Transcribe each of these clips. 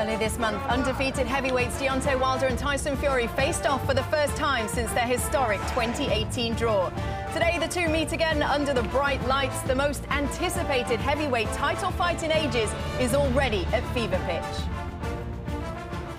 Earlier this month, undefeated heavyweights Deontay Wilder and Tyson Fury faced off for the first time since their historic 2018 draw. Today, the two meet again under the bright lights. The most anticipated heavyweight title fight in ages is already at fever pitch.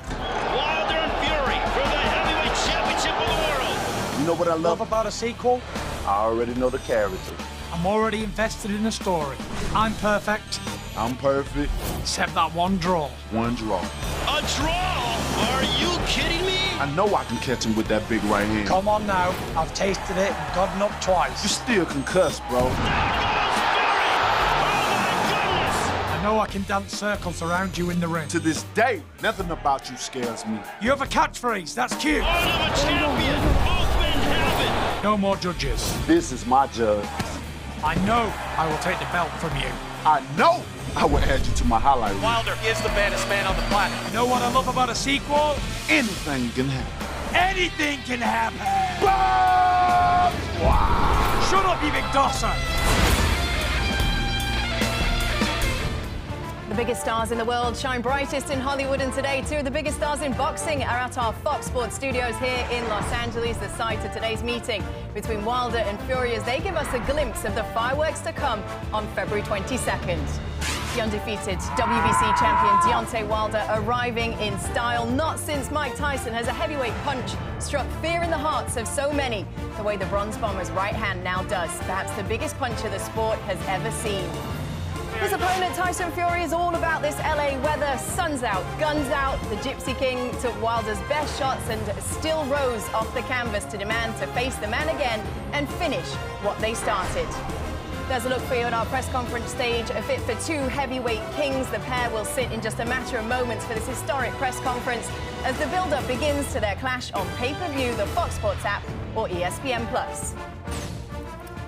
Wilder and Fury for the heavyweight championship of the world. You know what I love about a sequel? I already know the character. I'm already invested in the story. I'm perfect. I'm perfect. Except that one draw. One draw. A draw? Are you kidding me? I know I can catch him with that big right hand. Come on now. I've tasted it and gotten up twice. You still concussed, bro. There goes Fury! Oh my goodness! I know I can dance circles around you in the ring. To this day, nothing about you scares me. You have a catchphrase. That's cute. Honor of a champion. Both men have it. No more judges. This is my judge. I know I will take the belt from you. I know I will add you to my highlight reel. Wilder is the baddest man on the planet. You know what I love about a sequel? Anything can happen. Anything can happen. Boom! Wow. Shut up, you big dosser. The biggest stars in the world shine brightest in Hollywood, and today two of the biggest stars in boxing are at our Fox Sports studios here in Los Angeles, the site of today's meeting between Wilder and Fury, as they give us a glimpse of the fireworks to come on February 22nd. The undefeated WBC champion Deontay Wilder arriving in style, not since Mike Tyson has a heavyweight punch struck fear in the hearts of so many, the way the Bronze Bomber's right hand now does, perhaps the biggest puncher the sport has ever seen. His opponent, Tyson Fury, is all about this LA weather. Sun's out, guns out. The Gypsy King took Wilder's best shots and still rose off the canvas to demand to face the man again and finish what they started. There's a look for you at our press conference stage, a fit for two heavyweight kings. The pair will sit in just a matter of moments for this historic press conference as the build-up begins to their clash on pay-per-view, the Fox Sports app, or ESPN+.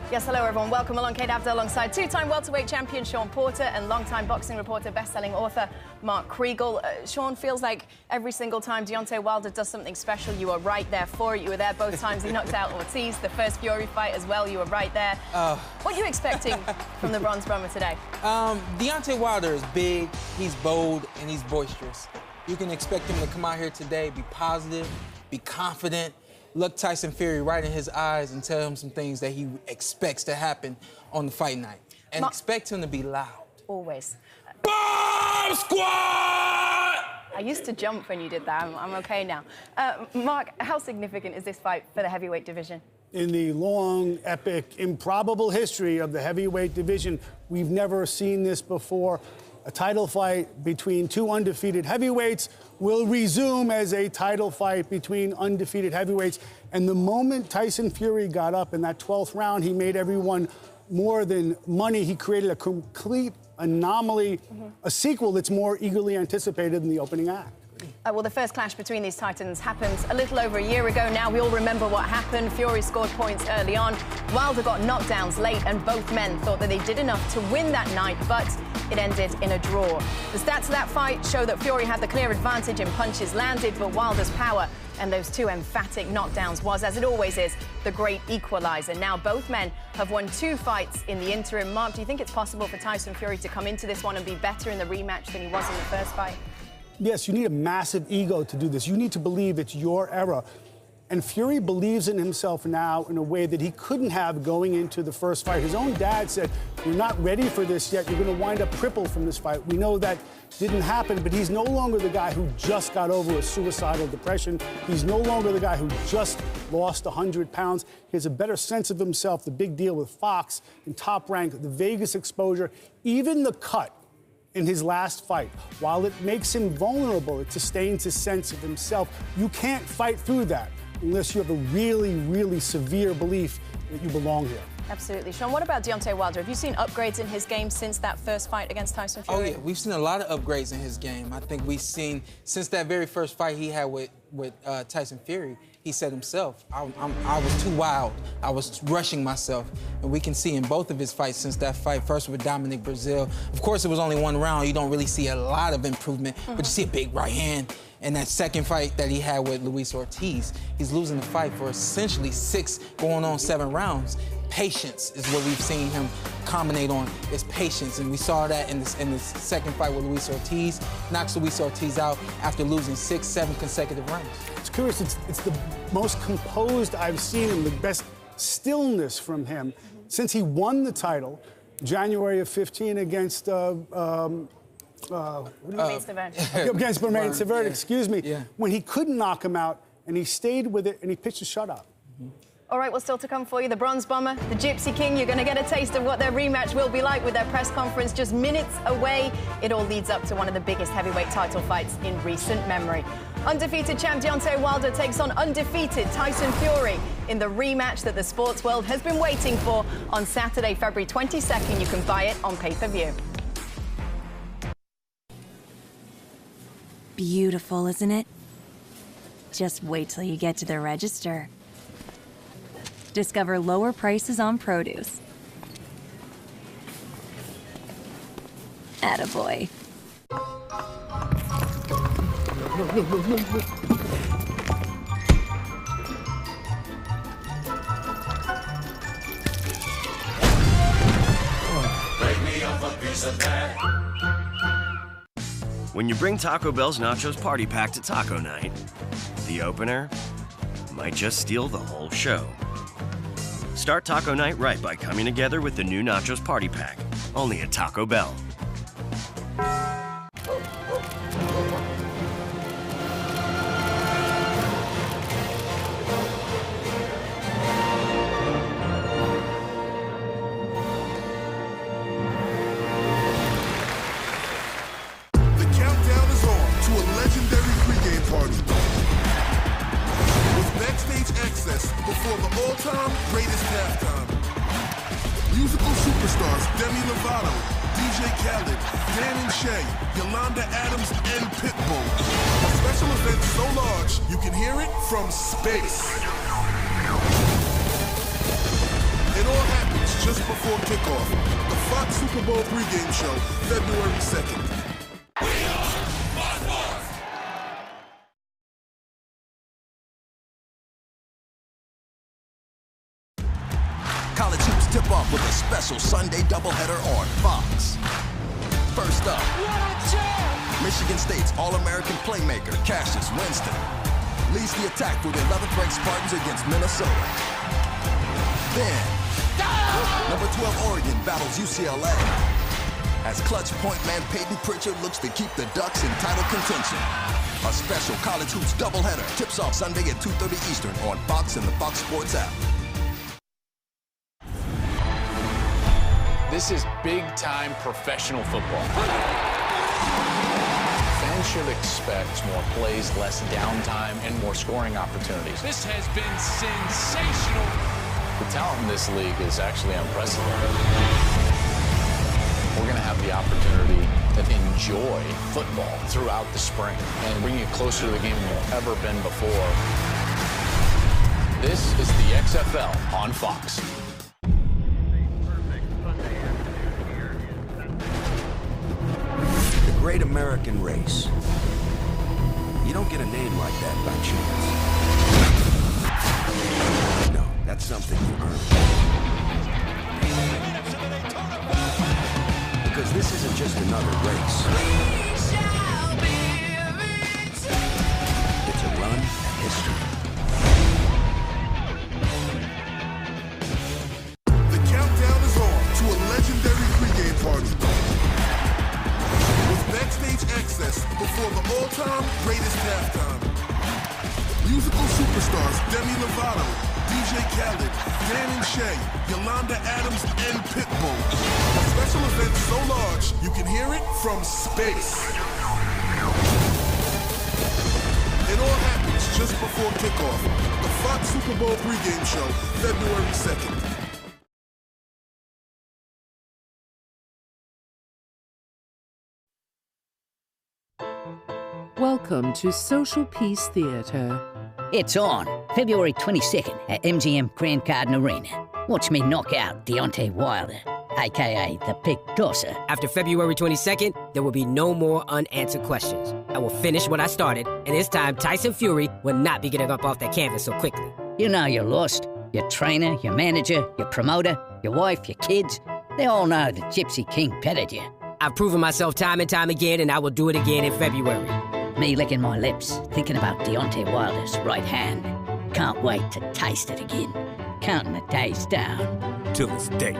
Yes, hello everyone. Welcome along. Kate Abdo alongside two-time welterweight champion Sean Porter and long-time boxing reporter, best-selling author Mark Kriegel. Sean, feels like every single time Deontay Wilder does something special, you are right there for it. You were there both times he knocked out Ortiz, the first Fury fight as well. You were right there. What are you expecting from the Bronze Bomber today? Deontay Wilder is big, he's bold, and he's boisterous. You can expect him to come out here today, be positive, be confident, look Tyson Fury right in his eyes and tell him some things that he expects to happen on the fight night. And expect him to be loud. Always. Bomb Squad! I used to jump when you did that. I'm okay now. Mark, how significant is this fight for the heavyweight division? In the long, epic, improbable history of the heavyweight division, we've never seen this before. A title fight between two undefeated heavyweights will resume as a title fight between undefeated heavyweights. And the moment Tyson Fury got up in that 12th round, he made everyone more than money. He created a complete anomaly, a sequel that's more eagerly anticipated than the opening act. Well, the first clash between these titans happened a little over a year ago now. We all remember what happened. Fury scored points early on. Wilder got knockdowns late, and both men thought that they did enough to win that night, but it ended in a draw. The stats of that fight show that Fury had the clear advantage in punches landed, but Wilder's power and those two emphatic knockdowns was, as it always is, the great equalizer. Now both men have won two fights in the interim. Mark, do you think it's possible for Tyson Fury to come into this one and be better in the rematch than he was in the first fight? Yes, you need a massive ego to do this. You need to believe it's your era. And Fury believes in himself now in a way that he couldn't have going into the first fight. His own dad said, "You're not ready for this yet. You're going to wind up crippled from this fight." We know that didn't happen, but he's no longer the guy who just got over a suicidal depression. He's no longer the guy who just lost 100 pounds. He has a better sense of himself, the big deal with Fox and Top Rank, the Vegas exposure, even the cut in his last fight. While it makes him vulnerable, it sustains his sense of himself. You can't fight through that unless you have a really, really severe belief that you belong here. Absolutely. Sean, what about Deontay Wilder? Have you seen upgrades in his game since that first fight against Tyson Fury? Oh, yeah. We've seen a lot of upgrades in his game. I think we've seen, since that very first fight he had with Tyson Fury, he said himself, I was too wild. I was rushing myself. And we can see in both of his fights since that fight, first with Dominic Brazil. Of course, it was only one round. You don't really see a lot of improvement, but you see a big right hand. And that second fight that he had with Luis Ortiz, he's losing the fight for essentially 6 going on 7 rounds. patience is what we've seen him combinate on, is patience. And we saw that in the second fight with Luis Ortiz. Knocks Luis Ortiz out after losing 6-7 consecutive rounds. It's curious, it's the most composed I've seen him, the best stillness from him since he won the title, January of 15 against against Bermain Severin, excuse me, when he couldn't knock him out, and he stayed with it, and he pitched a shutout. All right, well, still to come for you, the Bronze Bomber, the Gypsy King. You're going to get a taste of what their rematch will be like with their press conference just minutes away. It all leads up to one of the biggest heavyweight title fights in recent memory. Undefeated champ Deontay Wilder takes on undefeated Tyson Fury in the rematch that the sports world has been waiting for on Saturday, February 22nd. You can buy it on pay-per-view. Beautiful, isn't it? Just wait till you get to the register. Discover lower prices on produce. Attaboy. Break me up a piece of that. When you bring Taco Bell's Nachos Party Pack to taco night, the opener might just steal the whole show. Start taco night right by coming together with the new Nachos Party Pack, only at Taco Bell. Before the all-time greatest halftime. Musical superstars Demi Lovato, DJ Khaled, Dan and Shay, Yolanda Adams, and Pitbull. A special event so large, you can hear it from space. It all happens just before kickoff. The Fox Super Bowl pregame show, February 2nd. College hoops tip off with a special Sunday doubleheader on Fox. First up, Michigan State's All-American playmaker Cassius Winston leads the attack for the 11th-ranked Spartans against Minnesota. Then, number 12 Oregon battles UCLA as clutch point man Peyton Pritchard looks to keep the Ducks in title contention. A special college hoops doubleheader tips off Sunday at 2:30 Eastern on Fox and the Fox Sports app. This is big-time professional football. Fans should expect more plays, less downtime, and more scoring opportunities. This has been sensational. The talent in this league is actually unprecedented. We're going to have the opportunity to enjoy football throughout the spring and bring you closer to the game than you've ever been before. This is the XFL on Fox. Great American race. You don't get a name like that by chance. No, that's something you earn. Because this isn't just another race. It's a run at history. The countdown is on to a legendary pregame party. Backstage access before the all-time greatest halftime. Musical superstars Demi Lovato, DJ Khaled, Dan and Shay, Yolanda Adams, and Pitbull. A special event so large, you can hear it from space. It all happens just before kickoff. The Fox Super Bowl pregame show, February 2nd. Welcome to Social Peace Theatre. It's on February 22nd at MGM Grand Garden Arena. Watch me knock out Deontay Wilder, a.k.a. the Pig Tosser. After February 22nd, there will be no more unanswered questions. I will finish what I started, and this time Tyson Fury will not be getting up off that canvas so quickly. You know you're lost Your trainer, your manager, your promoter, your wife, your kids, they all know the Gypsy King petted you. I've proven myself time and time again, and I will do it again in February. Me licking my lips, thinking about Deontay Wilder's right hand. Can't wait to taste it again. Counting the days down. Till this date.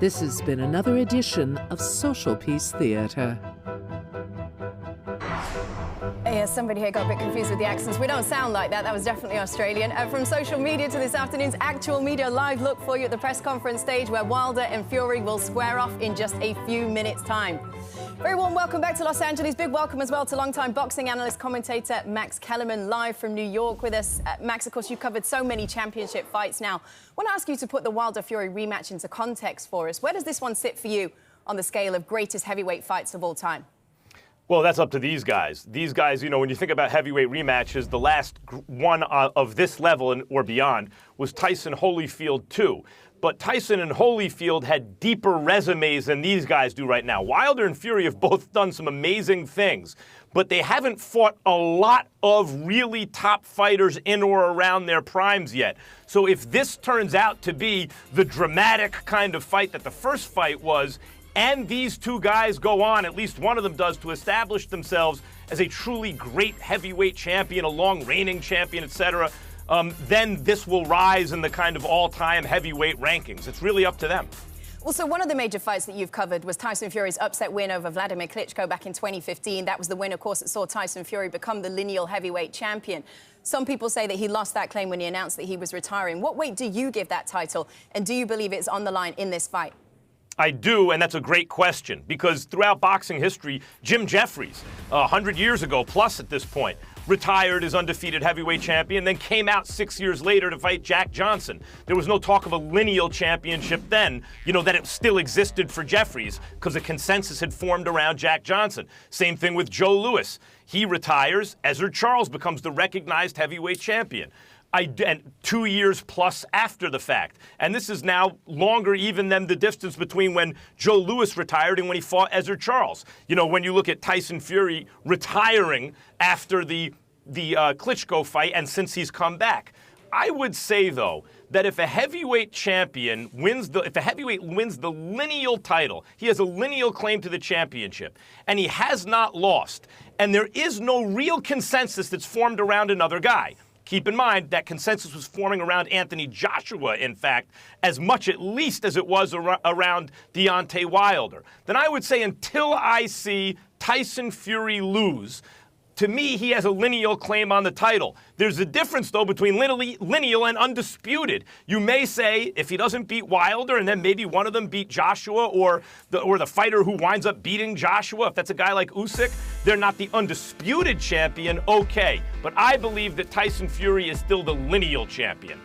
This has been another edition of Social Peace Theatre. Yeah, somebody here got a bit confused with the accents. We don't sound like that. That was definitely Australian. From social media to this afternoon's actual media live look for you at the press conference stage where Wilder and Fury will square off in just a few minutes' time. Very warm welcome back to Los Angeles. Big welcome as well to longtime boxing analyst, commentator Max Kellerman, live from New York with us. Max, of course, you've covered so many championship fights now. I want to ask you to put the Wilder-Fury rematch into context for us. Where does this one sit for you on the scale of greatest heavyweight fights of all time? Well, that's up to these guys. These guys, you know, when you think about heavyweight rematches, the last one of this level or beyond was Tyson Holyfield 2. But Tyson and Holyfield had deeper resumes than these guys do right now. Wilder and Fury have both done some amazing things, but they haven't fought a lot of really top fighters in or around their primes yet. So if this turns out to be the dramatic kind of fight that the first fight was, and these two guys go on, at least one of them does, to establish themselves as a truly great heavyweight champion, a long reigning champion, etc., then this will rise in the kind of all-time heavyweight rankings. It's really up to them. Well, so one of the major fights that you've covered was Tyson Fury's upset win over Vladimir Klitschko back in 2015. That was the win, of course, that saw Tyson Fury become the lineal heavyweight champion. Some people say that he lost that claim when he announced that he was retiring. What weight do you give that title, and do you believe it's on the line in this fight? I do, and that's a great question, because throughout boxing history, Jim Jeffries, 100 years ago plus at this point, retired as undefeated heavyweight champion, then came out 6 years later to fight Jack Johnson. There was no talk of a lineal championship then, you know, that it still existed for Jeffries, because a consensus had formed around Jack Johnson. Same thing with Joe Louis. He retires, Ezra Charles becomes the recognized heavyweight champion. And 2 years plus after the fact. And this is now longer even than the distance between when Joe Louis retired and when he fought Ezra Charles. You know, when you look at Tyson Fury retiring after the Klitschko fight and since he's come back. I would say, though, that if a heavyweight champion wins if a heavyweight wins the lineal title, he has a lineal claim to the championship, and he has not lost, and there is no real consensus that's formed around another guy. Keep in mind that consensus was forming around Anthony Joshua, in fact, as much at least as it was around Deontay Wilder. Then I would say until I see Tyson Fury lose, to me, he has a lineal claim on the title. There's a difference, though, between lineal and undisputed. You may say if he doesn't beat Wilder and then maybe one of them beat Joshua or the fighter who winds up beating Joshua, if that's a guy like Usyk, they're not the undisputed champion, okay. But I believe that Tyson Fury is still the lineal champion.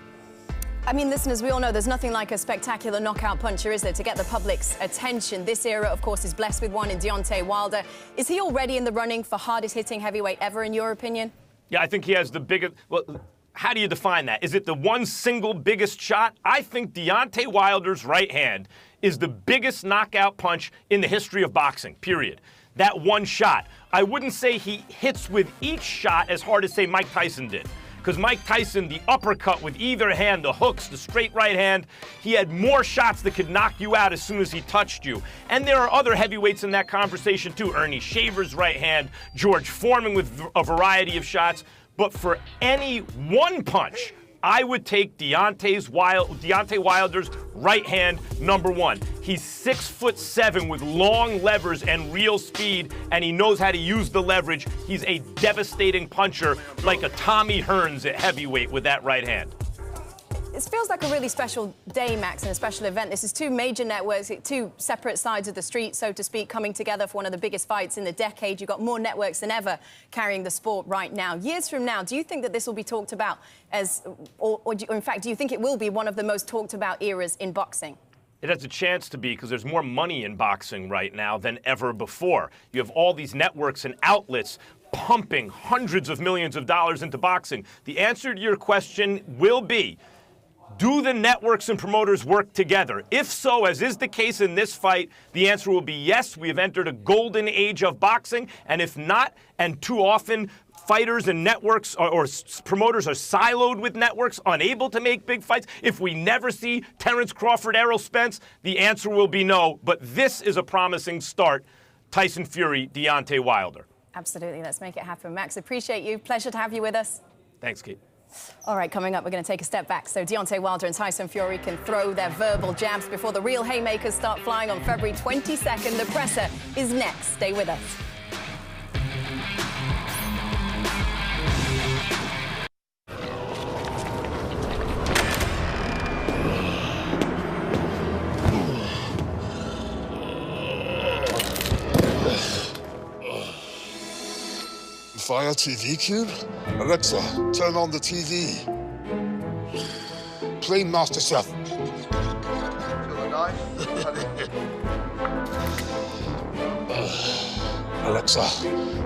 I mean, listeners, we all know there's nothing like a spectacular knockout puncher, is there, to get the public's attention. This era, of course, is blessed with one in Deontay Wilder. Is he already in the running for hardest-hitting heavyweight ever, in your opinion? Yeah, I think he has the biggest... Well, how do you define that? Is it the one single biggest shot? I think Deontay Wilder's right hand is the biggest knockout punch in the history of boxing, period. That one shot. I wouldn't say he hits with each shot as hard as, say, Mike Tyson did. Because Mike Tyson, the uppercut with either hand, the hooks, the straight right hand, he had more shots that could knock you out as soon as he touched you. And there are other heavyweights in that conversation too. Ernie Shaver's right hand, George Foreman with a variety of shots. But for any one punch, I would take Deontay Wilder's right hand #1. He's 6'7" with long levers and real speed, and he knows how to use the leverage. He's a devastating puncher, like a Tommy Hearns at heavyweight with that right hand. It feels like a really special day, Max, and a special event. This is two major networks, two separate sides of the street, so to speak, coming together for one of the biggest fights in the decade. You've got more networks than ever carrying the sport right now. Years from now, do you think that this will be talked about as, or in fact, do you think it will be one of the most talked about eras in boxing? It has a chance to be, because there's more money in boxing right now than ever before. You have all these networks and outlets pumping hundreds of millions of dollars into boxing. The answer to your question will be, Do the networks and promoters work together? If so, as is the case in this fight, the answer will be yes, we have entered a golden age of boxing. And if not, and too often fighters and networks or promoters are siloed with networks, unable to make big fights, if we never see Terrence Crawford, Errol Spence, the answer will be no. But this is a promising start. Tyson Fury, Deontay Wilder. Absolutely. Let's make it happen. Max, appreciate you. Pleasure to have you with us. Thanks, Kate. All right, coming up, we're going to take a step back so Deontay Wilder and Tyson Fury can throw their verbal jabs before the real haymakers start flying on February 22nd. The presser is next. Stay with us. Fire TV Cube? Alexa, turn on the TV. Play MasterChef. Alexa,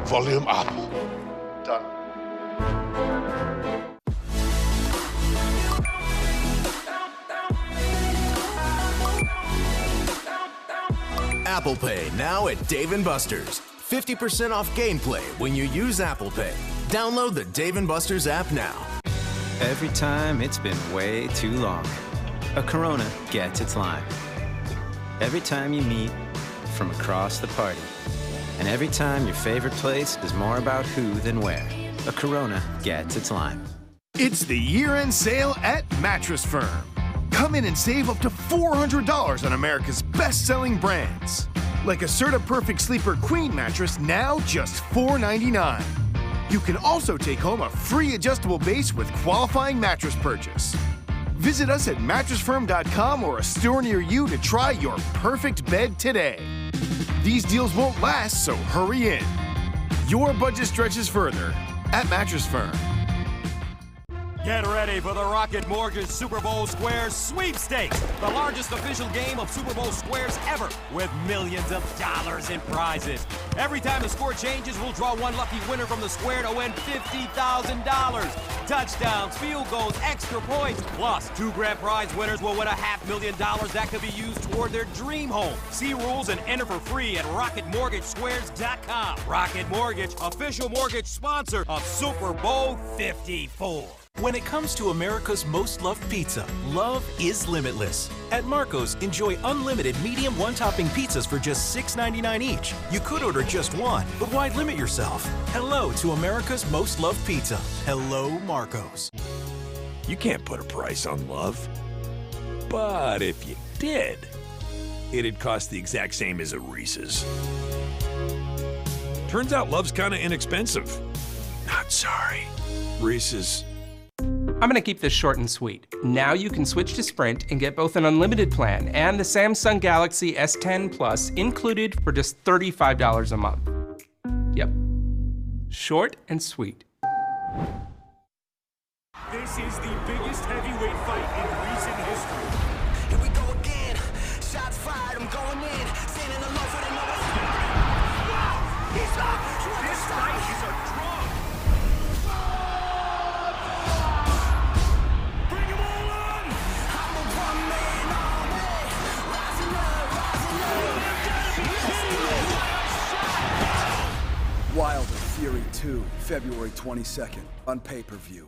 volume up. Done. Apple Pay now at Dave & Buster's. 50% off gameplay when you use Apple Pay. Download the Dave & Buster's app now. Every time it's been way too long, a Corona gets its lime. Every time you meet from across the party, and every time your favorite place is more about who than where, a Corona gets its lime. It's the year-end sale at Mattress Firm. Come in and save up to $400 on America's best-selling brands. Like a Serta Perfect Sleeper Queen mattress, now just $4.99. You can also take home a free adjustable base with qualifying mattress purchase. Visit us at mattressfirm.com or a store near you to try your perfect bed today. These deals won't last, so hurry in. Your budget stretches further at Mattress Firm. Get ready for the Rocket Mortgage Super Bowl Squares Sweepstakes, the largest official game of Super Bowl Squares ever, with millions of dollars in prizes. Every time the score changes, we'll draw one lucky winner from the square to win $50,000. Touchdowns, field goals, extra points, plus 2 grand prize winners will win $500,000 that could be used toward their dream home. See rules and enter for free at RocketMortgageSquares.com. Rocket Mortgage, official mortgage sponsor of Super Bowl 54. When it comes to America's most loved pizza, love is limitless. At Marco's, enjoy unlimited medium one-topping pizzas for just $6.99 each. You could order just one, but why limit yourself? Hello to America's most loved pizza. Hello, Marco's. You can't put a price on love. But if you did, it'd cost the exact same as a Reese's. Turns out love's kind of inexpensive. Not sorry. Reese's. I'm going to keep this short and sweet. Now you can switch to Sprint and get both an unlimited plan and the Samsung Galaxy S10 Plus included for just $35 a month. Yep. Short and sweet. This is the biggest heavyweight fight in recent history. Here we go again. Shots fired, I'm going in. Standing alone for the number. Wow! He's up! This fight is a draw. Wilder Fury 2, February 22nd, on pay-per-view.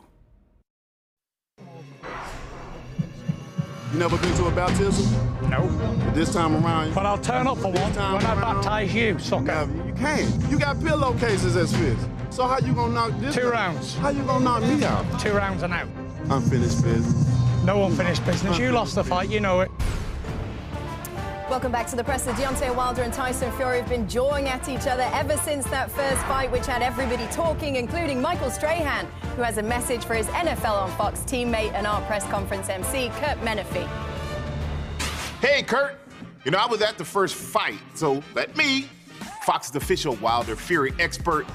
You never been to a baptism? No. This time around? But I'll turn up for one when I baptize you, sucker. You can't. You got pillowcases as fists. So how you gonna knock this 2 rounds. How you gonna knock me out? 2 rounds and out. Unfinished business. No unfinished business. You lost the fight, you know it. Welcome back to the presser. Deontay Wilder and Tyson Fury have been jawing at each other ever since that first fight, which had everybody talking, including Michael Strahan, who has a message for his NFL on Fox teammate and our press conference MC, Kurt Menefee. Hey, Kurt. You know, I was at the first fight, so let me, Fox's official Wilder Fury expert,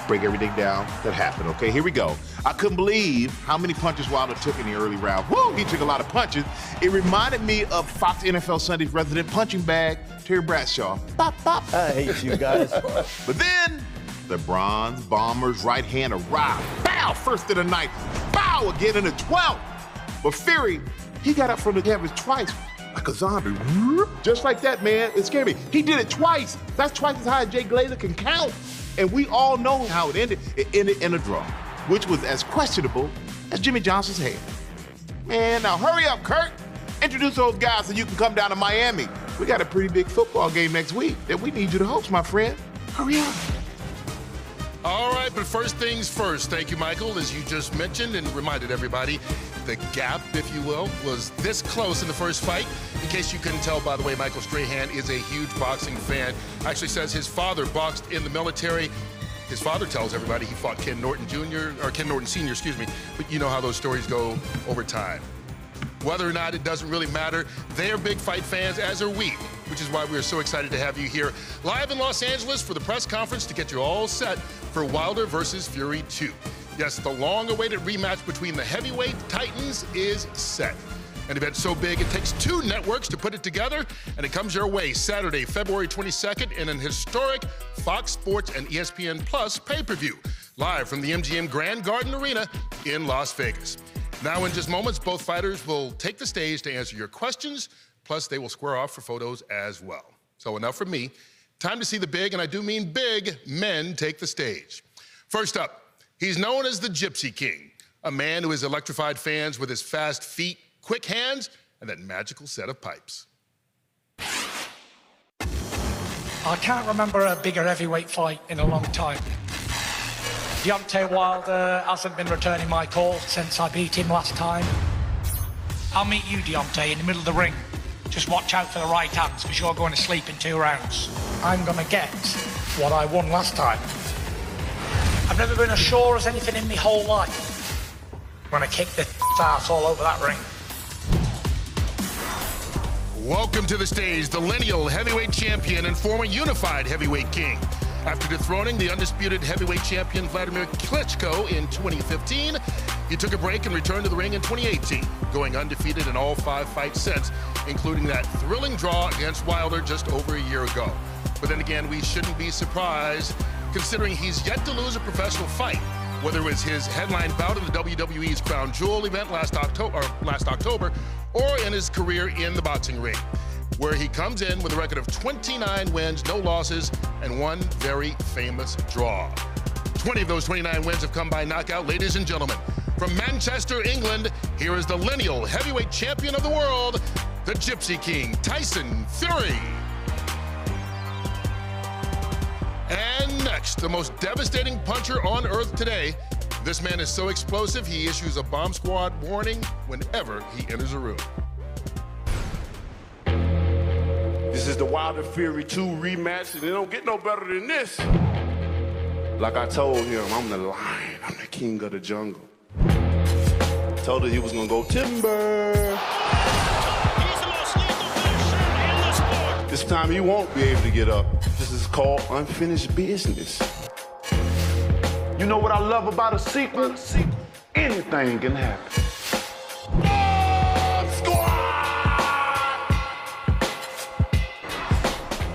break everything down that happened, okay? Here we go. I couldn't believe how many punches Wilder took in the early round. Woo, he took a lot of punches. It reminded me of Fox NFL Sunday's resident punching bag, Terry Bradshaw. Bop, bop. I hate you guys. But then, the Bronze Bomber's right hand arrived. Bow, first of the night. Bow, again in the 12th. But Fury He got up from the canvas twice, like a zombie. Just like that, man. It scared me. He did it twice. That's twice as high as Jay Glazer can count. And we all know how it ended. It ended in a draw, which was as questionable as Jimmy Johnson's hair. Man, now hurry up, Kurt. Introduce those guys so you can come down to Miami. We got a pretty big football game next week that we need you to host, my friend. Hurry up. All right, but first things first. Thank you, Michael. As you just mentioned and reminded everybody, the gap, if you will, was this close in the first fight. In case you couldn't tell, by the way, Michael Strahan is a huge boxing fan. Actually says his father boxed in the military. His father tells everybody he fought Ken Norton Jr., or Ken Norton Sr., excuse me, but you know how those stories go over time. Whether or not, it doesn't really matter. They are big fight fans, as are we, which is why we are so excited to have you here live in Los Angeles for the press conference to get you all set for Wilder versus Fury 2. Yes, the long-awaited rematch between the heavyweight titans is set. An event so big, it takes 2 networks to put it together, and it comes your way Saturday, February 22nd in an historic Fox Sports and ESPN Plus pay-per-view, live from the MGM Grand Garden Arena in Las Vegas. Now, in just moments, both fighters will take the stage to answer your questions, plus they will square off for photos as well. So enough from me. Time to see the big, and I do mean big, men take the stage. First up, he's known as the Gypsy King, a man who has electrified fans with his fast feet, quick hands, and that magical set of pipes. I can't remember a bigger heavyweight fight in a long time. Deontay Wilder hasn't been returning my call since I beat him last time. I'll meet you, Deontay, in the middle of the ring. Just watch out for the right hands, because you're going to sleep in 2 rounds. I'm going to get what I won last time. I've never been as sure as anything in my whole life. I'm going to kick the ass all over that ring. Welcome to the stage, the lineal heavyweight champion and former unified heavyweight king. After dethroning the undisputed heavyweight champion Vladimir Klitschko in 2015, he took a break and returned to the ring in 2018, going undefeated in all 5 fights since, including that thrilling draw against Wilder just over a year ago. But then again, we shouldn't be surprised, considering he's yet to lose a professional fight, whether it was his headline bout in the WWE's Crown Jewel event last October, or in his career in the boxing ring, where he comes in with a record of 29 wins, no losses, and 1 very famous draw. 20 of those 29 wins have come by knockout. Ladies and gentlemen, from Manchester, England, here is the lineal heavyweight champion of the world, the Gypsy King, Tyson Fury. And next, the most devastating puncher on earth today. This man is so explosive, he issues a bomb squad warning whenever he enters a room. This is the Wilder Fury 2 rematch, and it don't get no better than this. Like I told him, I'm the lion, I'm the king of the jungle. Told her he was gonna go timber. He's the most lethal finisher in the sport. This time he won't be able to get up. This is called unfinished business. You know what I love about a sequel? Anything can happen.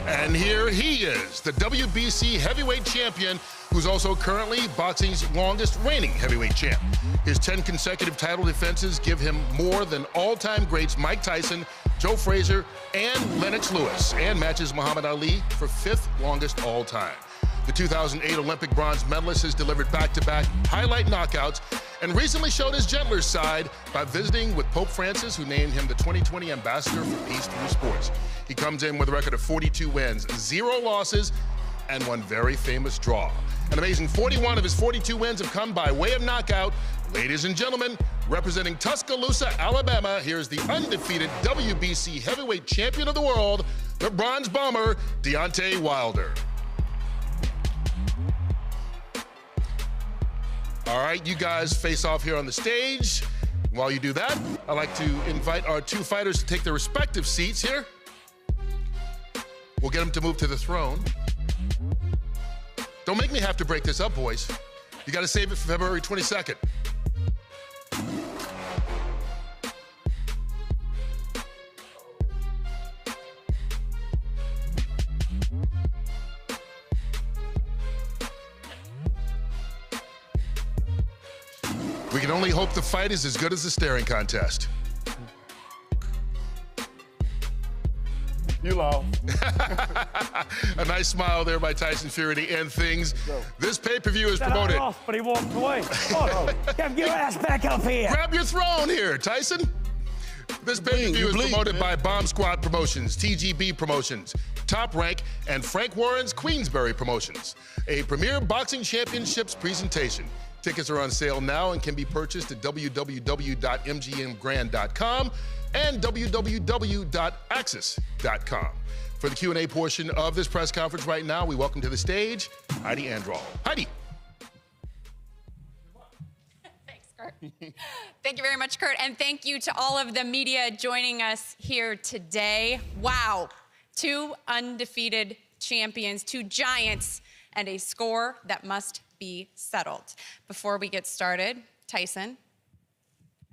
And here he is, the WBC heavyweight champion, who's also currently boxing's longest reigning heavyweight champ. His 10 consecutive title defenses give him more than all-time greats Mike Tyson, Joe Frazier, and Lennox Lewis, and matches Muhammad Ali for 5th longest all-time. The 2008 Olympic bronze medalist has delivered back-to-back highlight knockouts and recently showed his gentler side by visiting with Pope Francis, who named him the 2020 Ambassador for Peace through Sports. He comes in with a record of 42 wins, 0 losses, and 1 very famous draw. An amazing 41 of his 42 wins have come by way of knockout. Ladies and gentlemen, representing Tuscaloosa, Alabama, here's the undefeated WBC heavyweight champion of the world, the Bronze Bomber, Deontay Wilder. All right, you guys face off here on the stage. While you do that, I'd like to invite our 2 fighters to take their respective seats here. We'll get them to move to the throne. Don't make me have to break this up, boys. You got to save it for February 22nd. We can only hope the fight is as good as the staring contest. You lost. A nice smile there by Tyson Fury to end things. This pay-per-view is promoted. I lost, but he walked away. Oh, get your ass back up here. Grab your throne here, Tyson. This pay-per-view is promoted by Bomb Squad Promotions, TGB Promotions, Top Rank, and Frank Warren's Queensberry Promotions. A premier boxing championships presentation. Tickets are on sale now and can be purchased at www.mgmgrand.com and www.axis.com. For the Q&A portion of this press conference right now, we welcome to the stage Heidi Androl. Heidi. Thanks, Kurt. Thank you very much, Kurt, and thank you to all of the media joining us here today. Wow, 2 undefeated champions, 2 giants, and a score that must be settled. Before we get started, Tyson,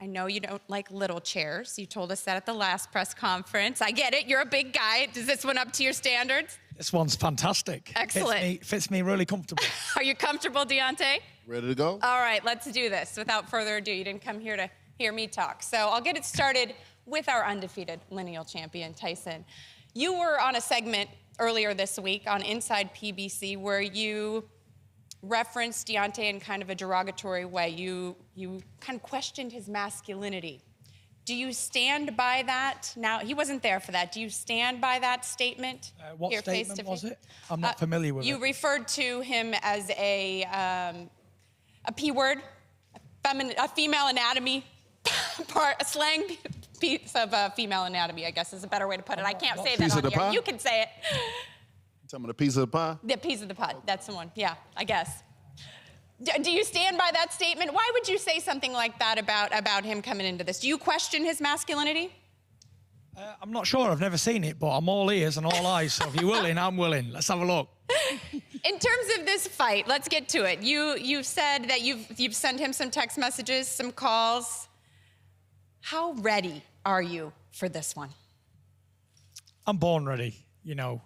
I know you don't like little chairs. You told us that at the last press conference. I get it, you're a big guy. Does this one up to your standards? This one's fantastic. Excellent. Fits me really comfortable. Are you comfortable, Deontay? Ready to go? All right, let's do this. Without further ado, you didn't come here to hear me talk. So I'll get it started with our undefeated lineal champion, Tyson. You were on a segment earlier this week on Inside PBC where you referenced Deontay in kind of a derogatory way. You kind of questioned his masculinity. Do you stand by that? Now, he wasn't there for that. Do you stand by that statement? What statement was it? I'm not familiar with it. You referred to him as a P word, a female anatomy, a slang piece of female anatomy, I guess is a better way to put it. I can't say that on here. You can say it. Talking about a piece of the pie? The piece of the pie, that's the one, yeah, I guess. Do you stand by that statement? Why would you say something like that about him coming into this? Do you question his masculinity? I'm not sure, I've never seen it, but I'm all ears and all eyes, so if you're willing, I'm willing. Let's have a look. In terms of this fight, let's get to it. You've said that you've sent him some text messages, some calls. How ready are you for this one? I'm born ready, you know.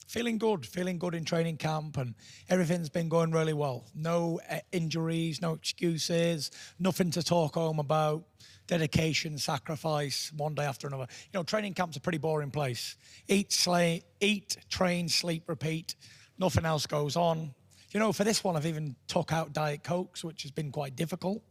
Feeling good in training camp, and everything's been going really well. No injuries, no excuses, nothing to talk home about. Dedication, sacrifice, one day after another. You know, training camp's a pretty boring place. Eat, train, sleep, repeat. Nothing else goes on. You know, for this one, I've even took out Diet Cokes, which has been quite difficult,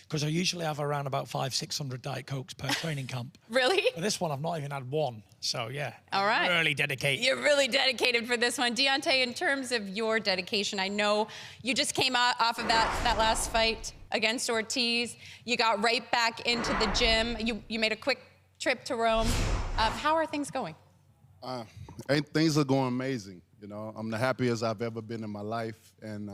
because I usually have around about 500-600 Diet Cokes per training camp. Really? For this one, I've not even had one. So, yeah. All right. Really dedicated. You're really dedicated for this one. Deontay, in terms of your dedication, I know you just came off of that last fight against Ortiz. You got right back into the gym. You made a quick trip to Rome. How are things going? Things are going amazing. You know, I'm the happiest I've ever been in my life. And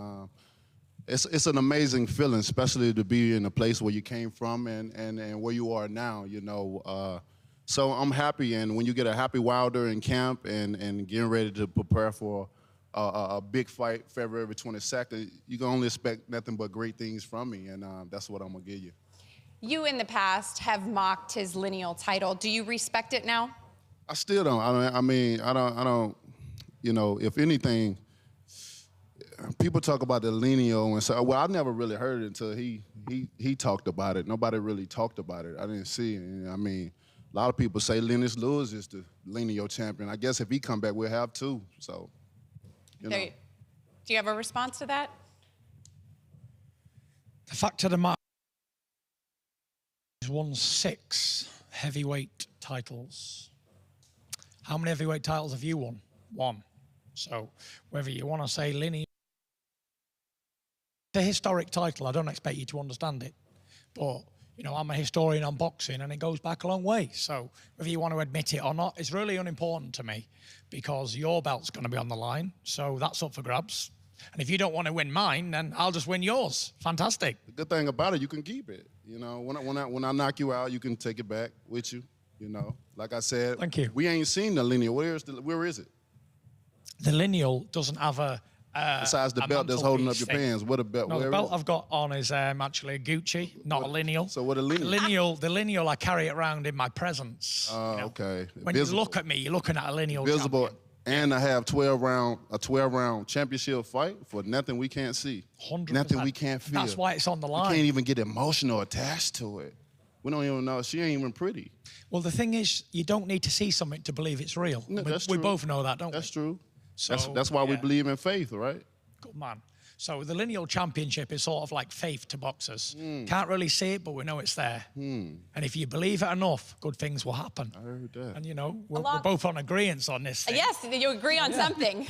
it's an amazing feeling, especially to be in a place where you came from and where you are now, you know. So I'm happy, and when you get a happy Wilder in camp and getting ready to prepare for a big fight February 22nd, you can only expect nothing but great things from me, and that's what I'm gonna give you. You in the past have mocked his lineal title. Do you respect it now? I still don't. I don't. You know, if anything, people talk about the lineal and so. Well, I never really heard it until he talked about it. Nobody really talked about it. I didn't see it. I mean, a lot of people say Lennox Lewis is the lineal champion. I guess if he come back, we'll have 2. So, you know. Do you have a response to that? The fact of the matter is, he's won 6 heavyweight titles. How many heavyweight titles have you won? 1. So whether you want to say lineal, it's a historic title. I don't expect you to understand it, but you know, I'm a historian on boxing, and it goes back a long way. So whether you want to admit it or not, it's really unimportant to me, because your belt's going to be on the line. So that's up for grabs. And if you don't want to win mine, then I'll just win yours. Fantastic. The good thing about it, you can keep it. You know, when I knock you out, you can take it back with you. You know, like I said, thank you. We ain't seen the lineal. Where is it? The lineal doesn't have a besides the belt that's holding up your pants. What a belt? No, the belt I've got on is actually a Gucci, not a lineal. So what a lineal? The lineal, I carry it around in my presence. Oh, you know? Okay. When you look at me, you're looking at a lineal visible champion. And I have a 12-round championship fight for nothing we can't see. 100%. Nothing we can't feel. That's why it's on the line. You can't even get emotional attached to it. We don't even know. She ain't even pretty. Well, the thing is, you don't need to see something to believe it's real. No, we both know that, don't we? That's true. So, that's why we believe in faith, right? Good man. So the lineal championship is sort of like faith to boxers. Can't really see it, but we know it's there. And if you believe it enough, good things will happen. I heard that. And, you know, we're both on agreement on this thing. Yes, you agree on something.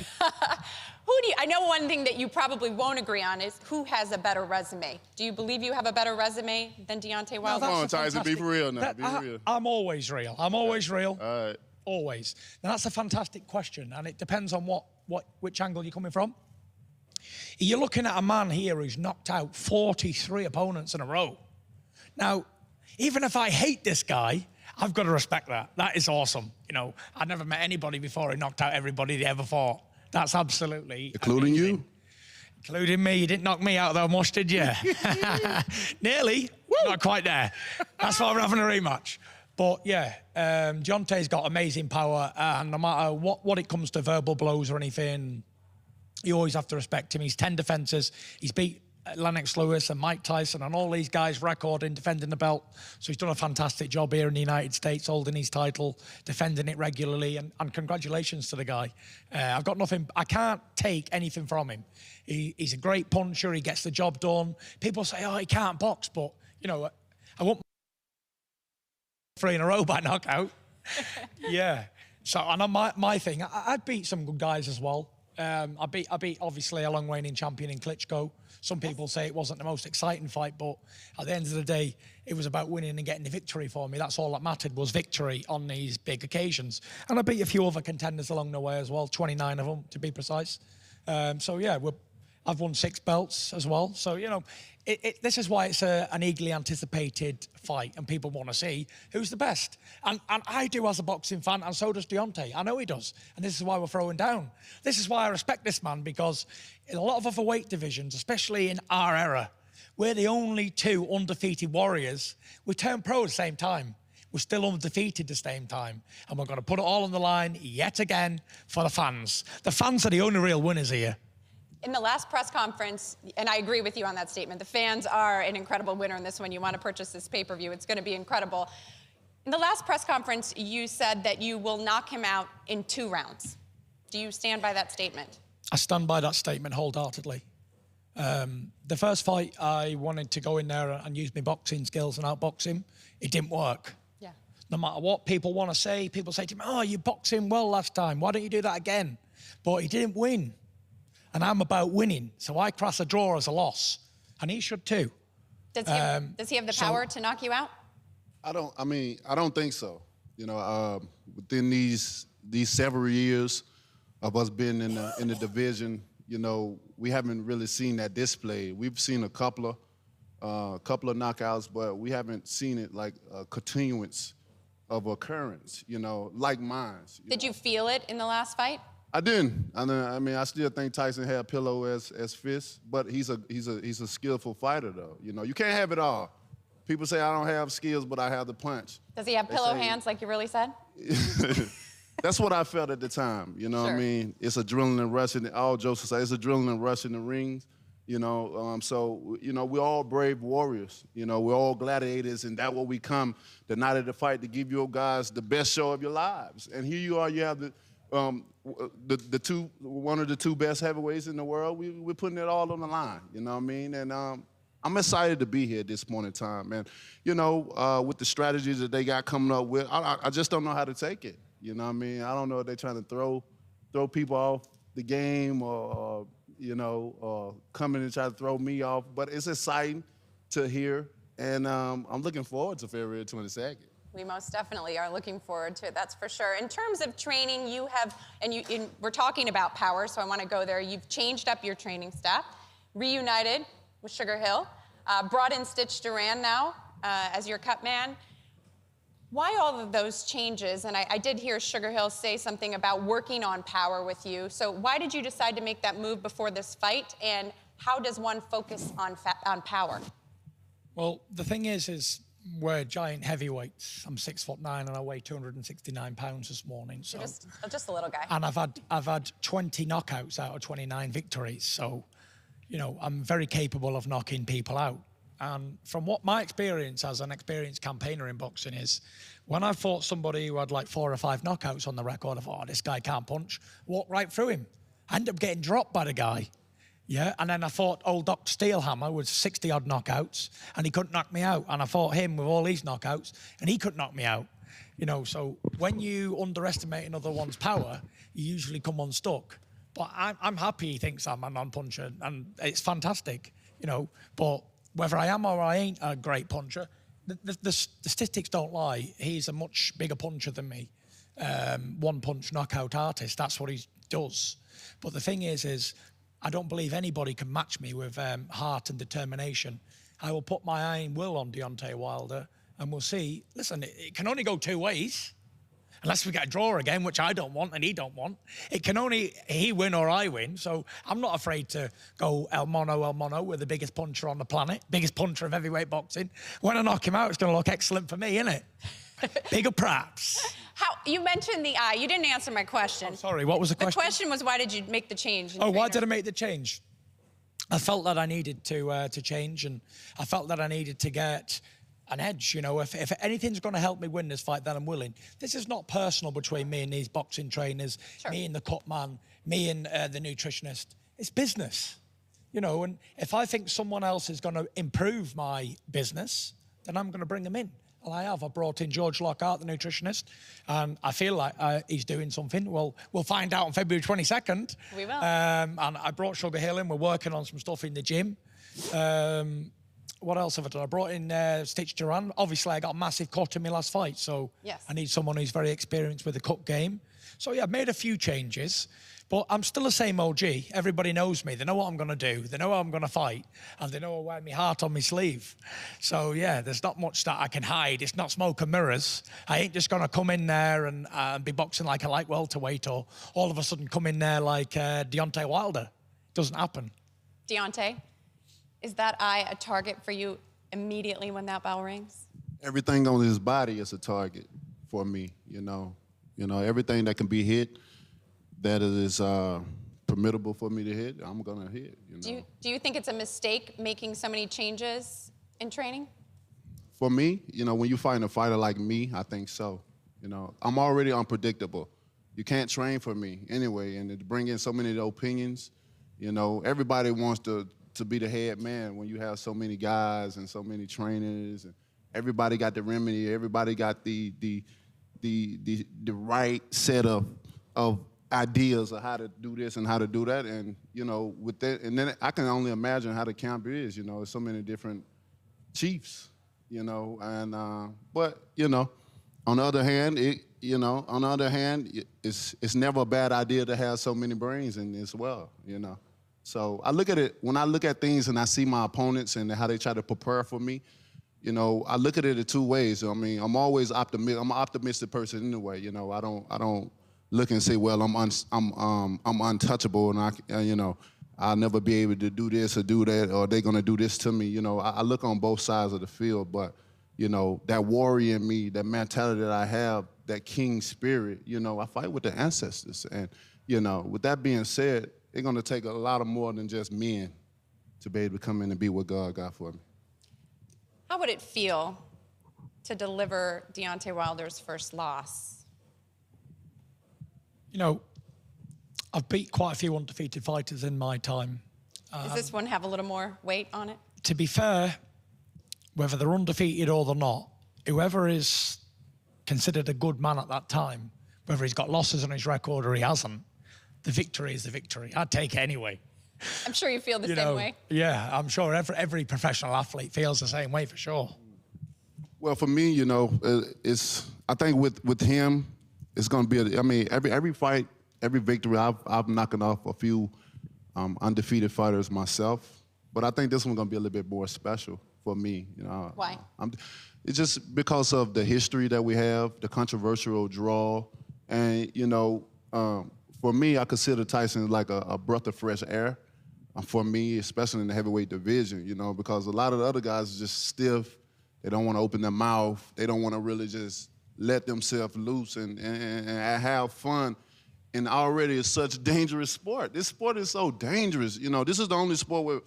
I know one thing that you probably won't agree on is who has a better resume. Do you believe you have a better resume than Deontay Wilder? Come on, Tyson, be for real now. Be real. I'm always real. I'm always real. All right. Always. Now, that's a fantastic question, and it depends on which angle you're coming from. You're looking at a man here who's knocked out 43 opponents in a row. Now, even if I hate this guy, I've got to respect that. That is awesome. You know, I never met anybody before who knocked out everybody they ever fought. That's absolutely including amazing. you? Including me. You didn't knock me out though, Mush, did you? Nearly. Not quite there. That's why we're having a rematch. But yeah, Deontay's got amazing power, and no matter what it comes to verbal blows or anything, you always have to respect him. He's 10 defenses. He's beat Lennox Lewis and Mike Tyson and all these guys recording, defending the belt. So he's done a fantastic job here in the United States, holding his title, defending it regularly, and congratulations to the guy. I've got nothing, I can't take anything from him. He's a great puncher, he gets the job done. People say, oh, he can't box, but, you know, I want 3 in a row by knockout. Yeah. So, and on my thing, I'd beat some good guys as well. I beat obviously a long reigning champion in Klitschko. Some people say it wasn't the most exciting fight, but at the end of the day, it was about winning and getting the victory for me. That's all that mattered, was victory on these big occasions. And I beat a few other contenders along the way as well, 29 of them to be precise. So yeah, I've won 6 belts as well. So, you know, this is why it's an eagerly anticipated fight, and people want to see who's the best. And I do as a boxing fan, and so does Deontay. I know he does. And this is why we're throwing down. This is why I respect this man, because in a lot of other weight divisions, especially in our era, we're the only 2 undefeated warriors. We turned pro at the same time. We're still undefeated at the same time. And we're going to put it all on the line yet again for the fans. The fans are the only real winners here. In the last press conference, and I agree with you on that statement, the fans are an incredible winner in this one. You want to purchase this pay-per-view, it's going to be incredible. In the last press conference, you said that you will knock him out in 2 rounds. Do you stand by that statement? I stand by that statement wholeheartedly. The first fight, I wanted to go in there and use my boxing skills and outbox him. It didn't work. Yeah. No matter what people want to say, people say to me, oh, you boxed him well last time. Why don't you do that again? But he didn't win. And I'm about winning, so I class a draw as a loss, and he should too. Does he have the power to knock you out? I don't think so. You know, within these several years of us being in the division, you know, we haven't really seen that display. We've seen a couple of knockouts, but we haven't seen it like a continuance of occurrence. You know, like mine. Did you feel it in the last fight? I didn't. I mean, I still think Tyson had pillow as fists, but he's a skillful fighter, though. You know, you can't have it all. People say I don't have skills, but I have the punch. Does he have pillow hands, like you really said? That's what I felt at the time. You know what I mean? It's adrenaline rushing. All jokes aside, it's adrenaline rushing the rings. You know, so you know we're all brave warriors. You know, we're all gladiators, and that's what we come the night of the fight to give you guys the best show of your lives. And here you are. You have one of the 2 best heavyweights in the world. We're putting it all on the line, you know what I mean? And I'm excited to be here at this point in time. And, you know, with the strategies that they got coming up with, I just don't know how to take it. You know what I mean? I don't know if they're trying to throw people off the game or you know, come in and try to throw me off. But it's exciting to hear, and I'm looking forward to February 22nd. We most definitely are looking forward to it, that's for sure. In terms of training, you have, we're talking about power, so I want to go there. You've changed up your training staff, reunited with Sugar Hill, brought in Stitch Duran now as your cut man. Why all of those changes? And I did hear Sugar Hill say something about working on power with you. So why did you decide to make that move before this fight? And how does one focus on power? Well, the thing is we're giant heavyweights. I'm 6'9" and I weigh 269 pounds this morning. So just a little guy. And I've had 20 knockouts out of 29 victories. So, you know, I'm very capable of knocking people out. And from what my experience as an experienced campaigner in boxing is, when I fought somebody who had like 4 or 5 knockouts on the record, I thought, oh, this guy can't punch. Walked right through him. I ended up getting dropped by the guy. Yeah, and then I fought old Dr. Steelhammer with 60-odd knockouts, and he couldn't knock me out. And I fought him with all these knockouts, and he couldn't knock me out. You know, so when you underestimate another one's power, you usually come unstuck. But I'm happy he thinks I'm a non-puncher, and it's fantastic, you know. But whether I am or I ain't a great puncher, the statistics don't lie. He's a much bigger puncher than me. One-punch knockout artist, that's what he does. But the thing is I don't believe anybody can match me with heart and determination. I will put my iron will on Deontay Wilder, and we'll see. Listen, it can only go 2 ways. Unless we get a draw again, which I don't want and he don't want. It can only he win or I win. So I'm not afraid to go el mono with the biggest puncher on the planet, biggest puncher of heavyweight boxing. When I knock him out, it's going to look excellent for me, isn't it? Bigger props. You mentioned the eye. You didn't answer my question. Oh, sorry, what was the question? The question was, why did you make the change? Why did I make the change? I felt that I needed to change, and I felt that I needed to get an edge. You know, if anything's going to help me win this fight, then I'm willing. This is not personal between me and these boxing trainers, me and the cut man, me and the nutritionist. It's business, you know, and if I think someone else is going to improve my business, then I'm going to bring them in. And I have. I brought in George Lockhart, the nutritionist, and I feel like he's doing something. Well, we'll find out on February 22nd. We will. And I brought Sugar Hill in. We're working on some stuff in the gym. What else have I done? I brought in Stitch Duran. Obviously, I got a massive cut in my last fight, so yes. I need someone who's very experienced with the cut game. So, yeah, I've made a few changes, but I'm still the same OG. Everybody knows me. They know what I'm going to do. They know how I'm going to fight, and they know I wear my heart on my sleeve. So, yeah, there's not much that I can hide. It's not smoke and mirrors. I ain't just going to come in there and be boxing like a light welterweight or all of a sudden come in there like Deontay Wilder. It doesn't happen. Deontay, is that eye a target for you immediately when that bell rings? Everything on his body is a target for me, you know. You know, everything that can be hit, that is permissible for me to hit, I'm gonna hit, you know. Do you think it's a mistake making so many changes in training? For me, you know, when you find a fighter like me, I think so. You know, I'm already unpredictable. You can't train for me anyway, and to bring in so many opinions, you know, everybody wants to be the head man when you have so many guys and so many trainers, and everybody got the remedy, everybody got the right set of ideas of how to do this and how to do that, and you know, with that, and then I can only imagine how the camp is. You know, there's so many different chiefs, you know, and but you know, on the other hand, it's never a bad idea to have so many brains in as well, you know. So I look at it, when I look at things and I see my opponents and how they try to prepare for me, you know, I look at it in 2 ways. I mean, I'm always optimistic. I'm an optimistic person anyway. You know, I don't look and say, well, I'm untouchable, and you know, I'll never be able to do this or do that, or they're gonna do this to me. You know, I look on both sides of the field, but you know, that warrior in me, that mentality that I have, that king spirit, you know, I fight with the ancestors, and you know, with that being said, it's gonna take a lot of more than just men to be able to come in and be what God got for me. How would it feel to deliver Deontay Wilder's first loss? You know, I've beat quite a few undefeated fighters in my time. Does this one have a little more weight on it? To be fair, whether they're undefeated or they're not, whoever is considered a good man at that time, whether he's got losses on his record or he hasn't, the victory is the victory. I'd take it anyway. I'm sure you feel the same way. Yeah, I'm sure every professional athlete feels the same way for sure. Well, for me, you know, I think with him, it's going to be, I mean, every fight, every victory, I've knocking off a few undefeated fighters myself, but I think this one's going to be a little bit more special for me. You know, why? It's just because of the history that we have, the controversial draw, and you know, for me, I consider Tyson like a breath of fresh air. For me, especially in the heavyweight division, you know, because a lot of the other guys are just stiff. They don't want to open their mouth. They don't want to really just let themselves loose and have fun. And already it's such a dangerous sport. This sport is so dangerous. You know, this is the only sport where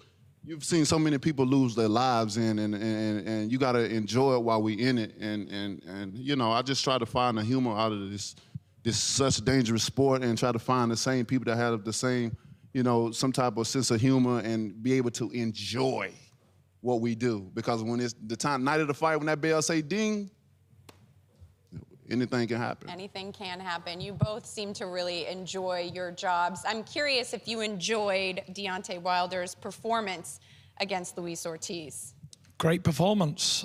you've seen so many people lose their lives and you got to enjoy it while we in it. And you know, I just try to find the humor out of this such dangerous sport and try to find the same people that have the same, you know, some type of sense of humor and be able to enjoy what we do. Because when it's the night of the fight, when that bell say ding, anything can happen. Anything can happen. You both seem to really enjoy your jobs. I'm curious if you enjoyed Deontay Wilder's performance against Luis Ortiz. Great performance.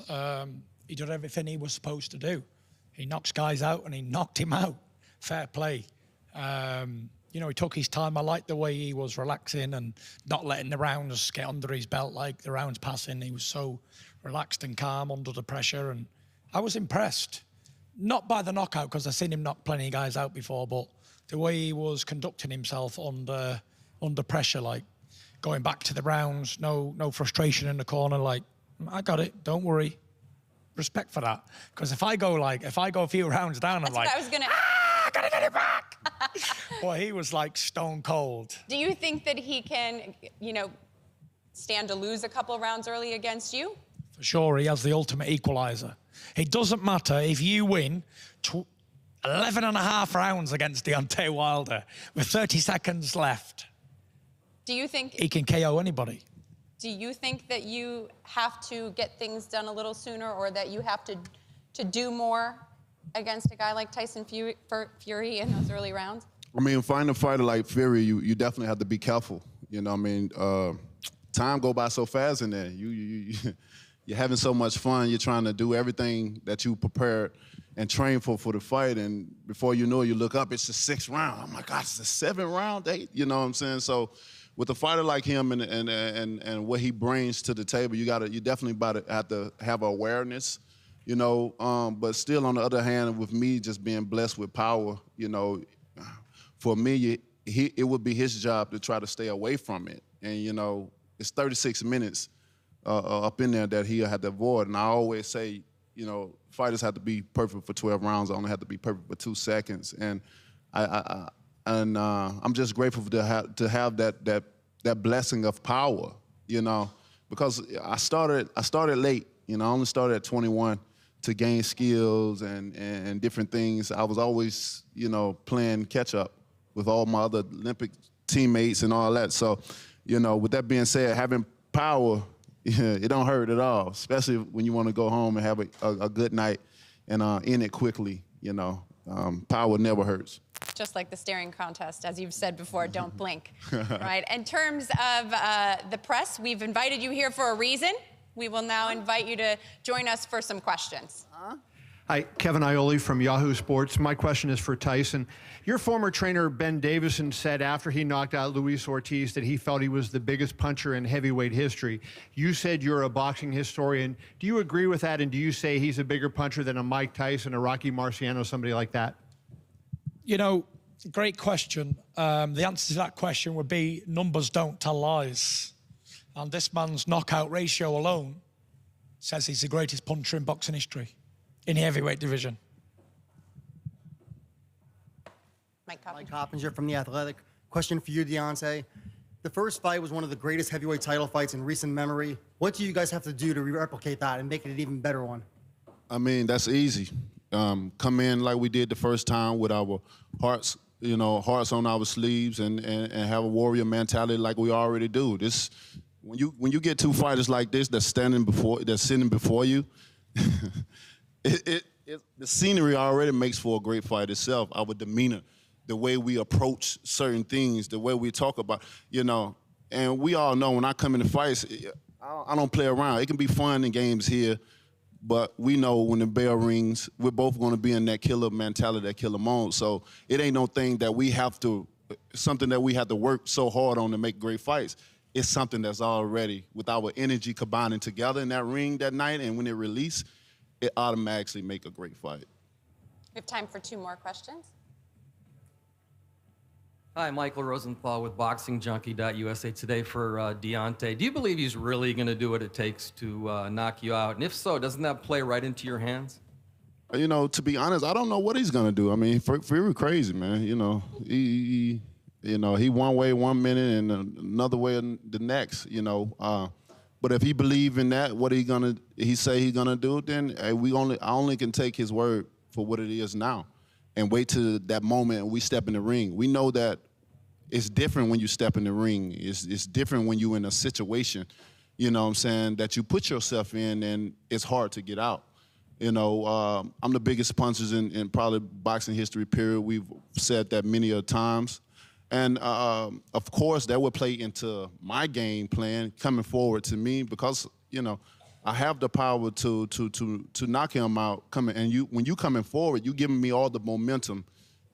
He did everything he was supposed to do. He knocks guys out and he knocked him out. Fair play. You know, he took his time. I liked the way he was relaxing and not letting the rounds get under his belt like the rounds passing. He was so relaxed and calm under the pressure, and I was impressed. Not by the knockout, because I've seen him knock plenty of guys out before, but the way he was conducting himself under pressure, like going back to the rounds, no frustration in the corner, like, I got it, don't worry. Respect for that. Because if I go a few rounds down, I'm like, I was gonna... I gotta get it back. Well, he was like stone cold. Do you think that he can, you know, stand to lose a couple of rounds early against you? For sure, he has the ultimate equalizer. It doesn't matter if you win 11 and a half rounds against Deontay Wilder with 30 seconds left. Do you think... He can KO anybody. Do you think that you have to get things done a little sooner, or that you have to do more against a guy like Tyson Fury in those early rounds? I mean, finding a fighter like Fury, you definitely have to be careful. You know what I mean? Time go by so fast in there. You're having so much fun. You're trying to do everything that you prepared and trained for the fight. And before you know it, you look up, it's the 6th round. Oh my God, it's the 7th round, 8th. You know what I'm saying? So with a fighter like him and what he brings to the table, you definitely about to have to have awareness, you know. But still, on the other hand, with me just being blessed with power, you know, for me, it would be his job to try to stay away from it. And, you know, it's 36 minutes up in there that he'll have to avoid. And I always say, you know, fighters have to be perfect for 12 rounds. I only have to be perfect for 2 seconds. And I'm just grateful to have that blessing of power, you know, because I started late. You know, I only started at 21 to gain skills and different things. I was always, you know, playing catch up with all my other Olympic teammates and all that. So, you know, with that being said, having power, it don't hurt at all, especially when you want to go home and have a good night and end it quickly, you know. Power never hurts. Just like the staring contest, as you've said before, don't blink, right? In terms of the press, we've invited you here for a reason. We will now invite you to join us for some questions. Hi, Kevin Ioli from Yahoo Sports. My question is for Tyson. Your former trainer, Ben Davison, said after he knocked out Luis Ortiz that he felt he was the biggest puncher in heavyweight history. You said you're a boxing historian. Do you agree with that, and do you say he's a bigger puncher than a Mike Tyson, a Rocky Marciano, somebody like that? You know, great question. The answer to that question would be numbers don't tell lies. And this man's knockout ratio alone says he's the greatest puncher in boxing history. In the heavyweight division. Mike Coppinger from The Athletic. Question for you, Deontay. The first fight was one of the greatest heavyweight title fights in recent memory. What do you guys have to do to replicate that and make it an even better one? I mean, that's easy. Come in like we did the first time with our hearts, you know, hearts on our sleeves and have a warrior mentality like we already do. This, when you get two fighters like this that's sitting before you, the scenery already makes for a great fight itself. Our demeanor, the way we approach certain things, the way we talk about, you know. And we all know when I come into fights, I don't play around. It can be fun in games here, but we know when the bell rings, we're both going to be in that killer mentality, that killer mode. So it ain't no thing that we have to, something that we have to work so hard on to make great fights. It's something that's already, with our energy combining together in that ring that night, and when it releases, it automatically make a great fight. We have time for 2 more questions. Hi, Michael Rosenthal with BoxingJunkie.USA today for Deontay. Do you believe he's really going to do what it takes to knock you out? And if so, doesn't that play right into your hands? You know, to be honest, I don't know what he's going to do. I mean, Fury crazy, man. You know, You know, he one way 1 minute and another way the next. You know, but if he believe in that, what he say he's gonna do, then hey, I only can take his word for what it is now, and wait till that moment and we step in the ring. We know that it's different when you step in the ring. It's different when you're in a situation, you know what I'm saying, that you put yourself in, and it's hard to get out. You know, I'm the biggest puncher in probably boxing history, period. We've said that many a times. And of course, that would play into my game plan coming forward to me, because, you know, I have the power to knock him out coming. And when you coming forward, you giving me all the momentum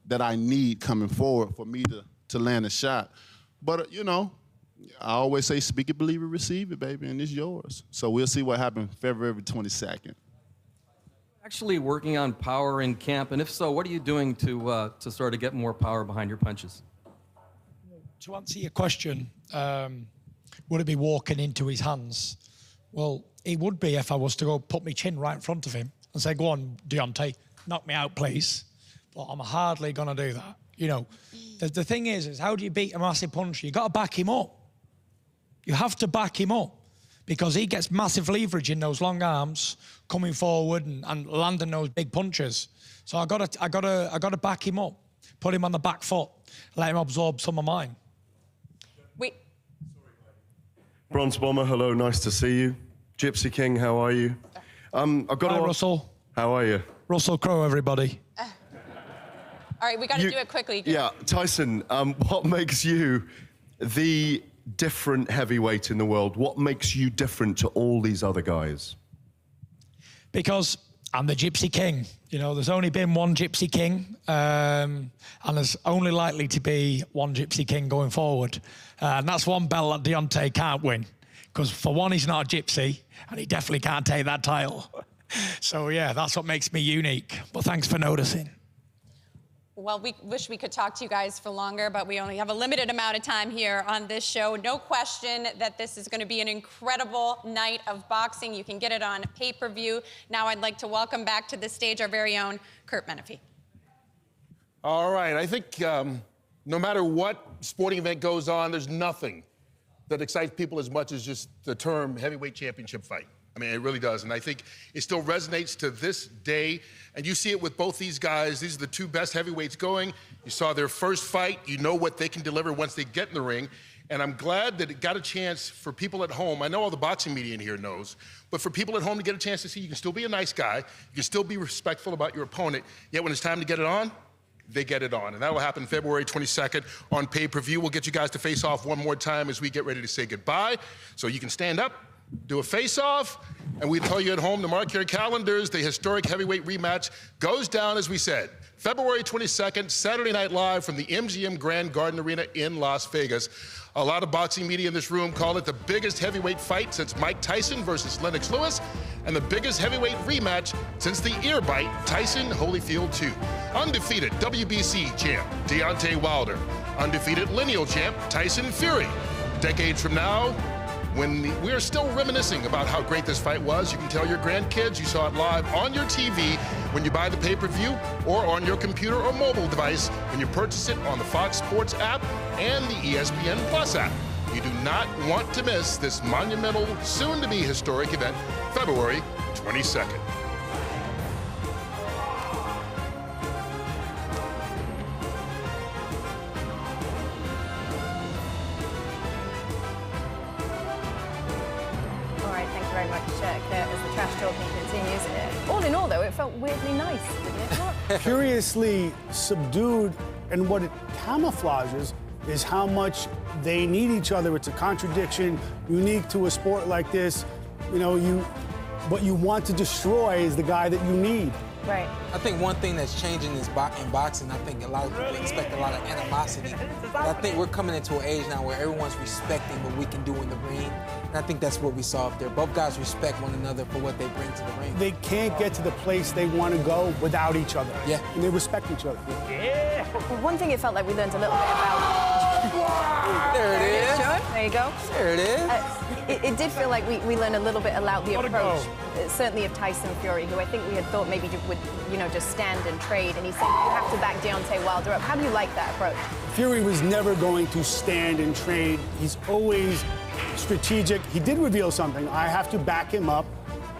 that I need coming forward for me to land a shot. But, you know, I always say, speak it, believe it, receive it, baby, and it's yours. So we'll see what happens February 22nd. Actually working on power in camp, and if so, what are you doing to sort of get more power behind your punches? To answer your question, would it be walking into his hands? Well, it would be if I was to go put my chin right in front of him and say, go on, Deontay, knock me out, please. But I'm hardly going to do that. You know, the thing is how do you beat a massive puncher? You got to back him up. You have to back him up, because he gets massive leverage in those long arms coming forward and landing those big punches. So I got to back him up, put him on the back foot, let him absorb some of mine. Wait. Bronze Bomber, hello, nice to see you. Gypsy King, how are you? I've got Hi, Russell. How are you? Russell Crowe, everybody. All right, we got to do it quickly. Yeah, Tyson, what makes you the different heavyweight in the world? What makes you different to all these other guys? Because I'm the Gypsy King. You know, there's only been one Gypsy King, and there's only likely to be one Gypsy King going forward. And that's one belt that Deontay can't win. Because for one, he's not a gypsy, and he definitely can't take that title. So yeah, that's what makes me unique. But thanks for noticing. Well, we wish we could talk to you guys for longer, but we only have a limited amount of time here on this show. No question that this is going to be an incredible night of boxing. You can get it on pay-per-view. Now I'd like to welcome back to the stage our very own Kurt Menefee. All right, I think no matter what sporting event goes on, there's nothing that excites people as much as just the term heavyweight championship fight. I mean, it really does. And I think it still resonates to this day. And you see it with both these guys. These are the two best heavyweights going. You saw their first fight. You know what they can deliver once they get in the ring. And I'm glad that it got a chance for people at home. I know all the boxing media in here knows, but for people at home to get a chance to see you can still be a nice guy. You can still be respectful about your opponent. Yet when it's time to get it on, they get it on. And that will happen February 22nd on pay-per-view. We'll get you guys to face off one more time as we get ready to say goodbye. So you can stand up, do a face-off, and we tell you at home to mark your calendars. The historic heavyweight rematch goes down, as we said, February 22nd, Saturday Night Live from the MGM Grand Garden Arena in Las Vegas. A lot of boxing media in this room call it the biggest heavyweight fight since Mike Tyson versus Lennox Lewis, and the biggest heavyweight rematch since the ear bite Tyson Holyfield 2. Undefeated WBC champ Deontay Wilder, undefeated lineal champ Tyson Fury. Decades from now, when we're still reminiscing about how great this fight was, you can tell your grandkids you saw it live on your TV when you buy the pay-per-view, or on your computer or mobile device when you purchase it on the Fox Sports app and the ESPN Plus app. You do not want to miss this monumental, soon-to-be historic event, February 22nd. Very much, Kurt, as the trash talking continues. All in all, though, it felt weirdly nice, didn't it? Curiously subdued, and what it camouflages is how much they need each other. It's a contradiction unique to a sport like this. You know, what you want to destroy is the guy that you need. Right. I think one thing that's changing in boxing, I think a lot of people expect a lot of animosity. But I think we're coming into an age now where everyone's respecting what we can do in the ring. And I think that's what we saw up there. Both guys respect one another for what they bring to the ring. They can't get to the place they want to go without each other. Yeah. And they respect each other. Yeah. Well, one thing it felt like we learned a little bit about. There it is. There There you go. There it is. It did feel like we learned a little bit about the approach, certainly of Tyson Fury, who I think we had thought maybe would, just stand and trade. And he said, you have to back Deontay Wilder up. How do you like that approach? Fury was never going to stand and trade. He's always strategic. He did reveal something. I have to back him up.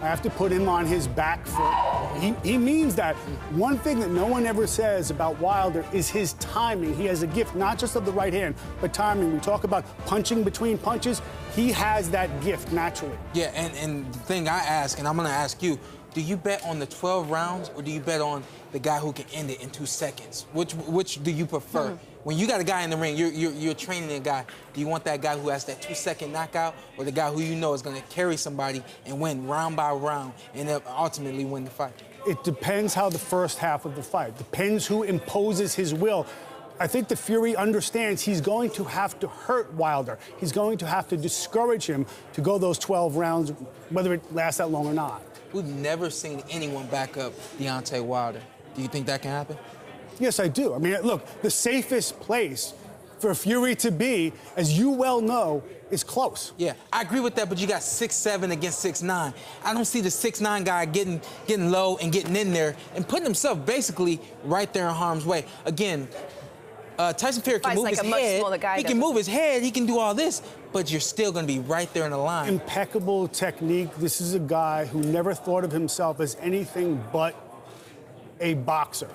I have to put him on his back foot. He means that. One thing that no one ever says about Wilder is his timing. He has a gift, not just of the right hand, but timing. We talk about punching between punches. He has that gift naturally. Yeah, and the thing I ask, and I'm going to ask you, do you bet on the 12 rounds or do you bet on the guy who can end it in 2 seconds? Which do you prefer? When you got a guy in the ring, you're training a guy. Do you want that guy who has that 2-second knockout, or the guy who you know is going to carry somebody and win round by round and ultimately win the fight? It depends how the first half of the fight. Depends who imposes his will. I think the Fury understands he's going to have to hurt Wilder. He's going to have to discourage him to go those 12 rounds, whether it lasts that long or not. We've never seen anyone back up Deontay Wilder. Do you think that can happen? Yes, I do. I mean, look, the safest place for Fury to be, as you well know, is close. Yeah, I agree with that, but you got 6'7" against 6'9". I don't see the 6'9" guy getting low and getting in there and putting himself basically right there in harm's way. Again, Tyson Fury can move his head. He can move his head. He can do all this, but you're still going to be right there in the line. Impeccable technique. This is a guy who never thought of himself as anything but a boxer.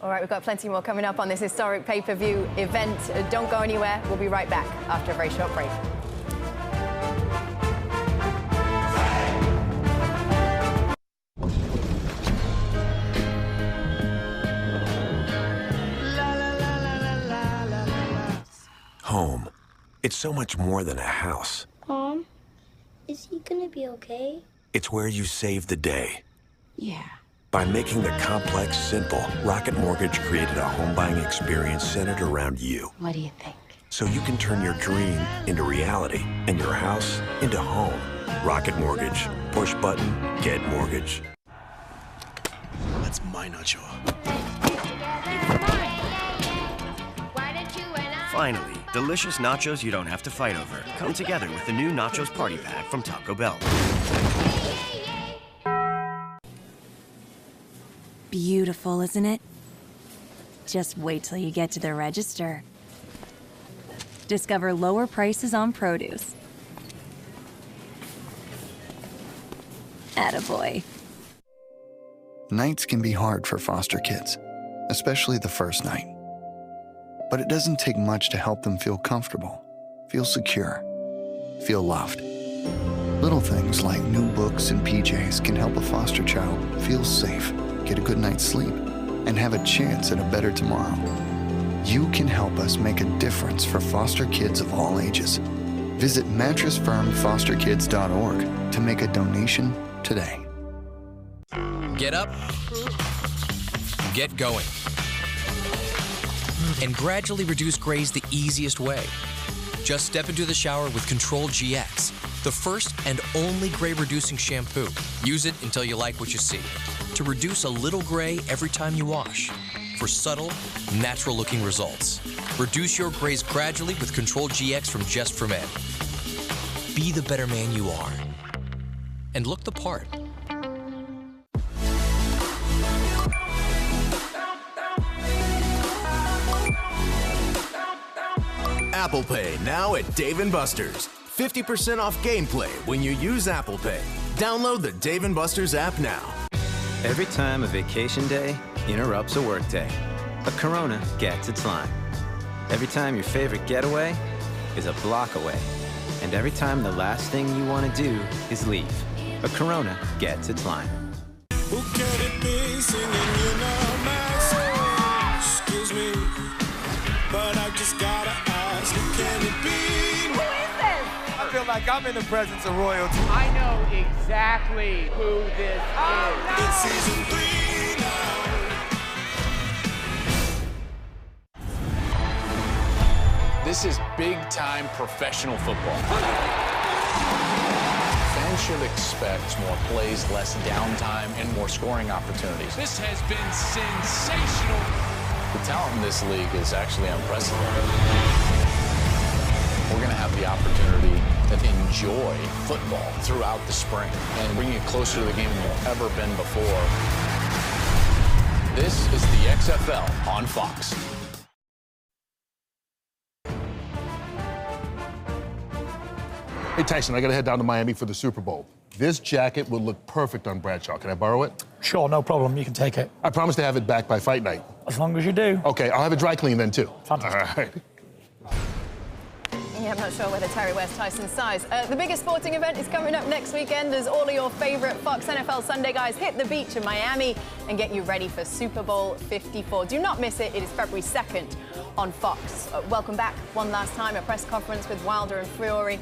All right, we've got plenty more coming up on this historic pay-per-view event. Don't go anywhere. We'll be right back after a very short break. Home. It's so much more than a house. Mom, is he gonna be okay? It's where you save the day. Yeah. By making the complex simple, Rocket Mortgage created a home buying experience centered around you. What do you think? So you can turn your dream into reality and your house into home. Rocket Mortgage. Push button, get mortgage. That's my nacho. Finally, delicious nachos you don't have to fight over. Come together with the new Nachos Party Pack from Taco Bell. Beautiful, isn't it? Just wait till you get to the register. Discover lower prices on produce. Attaboy. Nights can be hard for foster kids, especially the first night. But it doesn't take much to help them feel comfortable, feel secure, feel loved. Little things like new books and PJs can help a foster child feel safe, get a good night's sleep, and have a chance at a better tomorrow. You can help us make a difference for foster kids of all ages. Visit mattressfirmfosterkids.org to make a donation today. Get up, get going, and gradually reduce grays the easiest way. Just step into the shower with Control GX, the first and only gray-reducing shampoo. Use it until you like what you see, to reduce a little gray every time you wash, for subtle, natural-looking results. Reduce your grays gradually with Control GX from Just for Men. Be the better man you are, and look the part. Apple Pay now at Dave & Buster's. 50% off gameplay when you use Apple Pay. Download the Dave & Buster's app now. Every time a vacation day interrupts a workday, a Corona gets its line. Every time your favorite getaway is a block away. And every time the last thing you want to do is leave, a Corona gets its line. Who can it be singing in a mask? Excuse me, but I just gotta ask, who can it be? Who is this? I feel like I'm in the presence of royalty. I know exactly who this is. It's season 3 now. This is big-time professional football. Fans should expect more plays, less downtime, and more scoring opportunities. This has been sensational. The talent in this league is actually unprecedented. we're going to have the opportunity to enjoy football throughout the spring and bring you closer to the game than you've ever been before. This is the XFL on Fox. Hey, Tyson, I got to head down to Miami for the Super Bowl. This jacket would look perfect on Bradshaw. Can I borrow it? Sure, no problem. You can take it. I promise to have it back by fight night. As long as you do. Okay, I'll have it dry clean then, too. Fantastic. All right. Yeah, I'm not sure whether Terry wears Tyson's size. The biggest sporting event is coming up next weekend as all of your favorite Fox NFL Sunday guys hit the beach in Miami and get you ready for Super Bowl 54. Do not miss it. It is February 2nd on Fox. Welcome back one last time, a press conference with Wilder and Fury.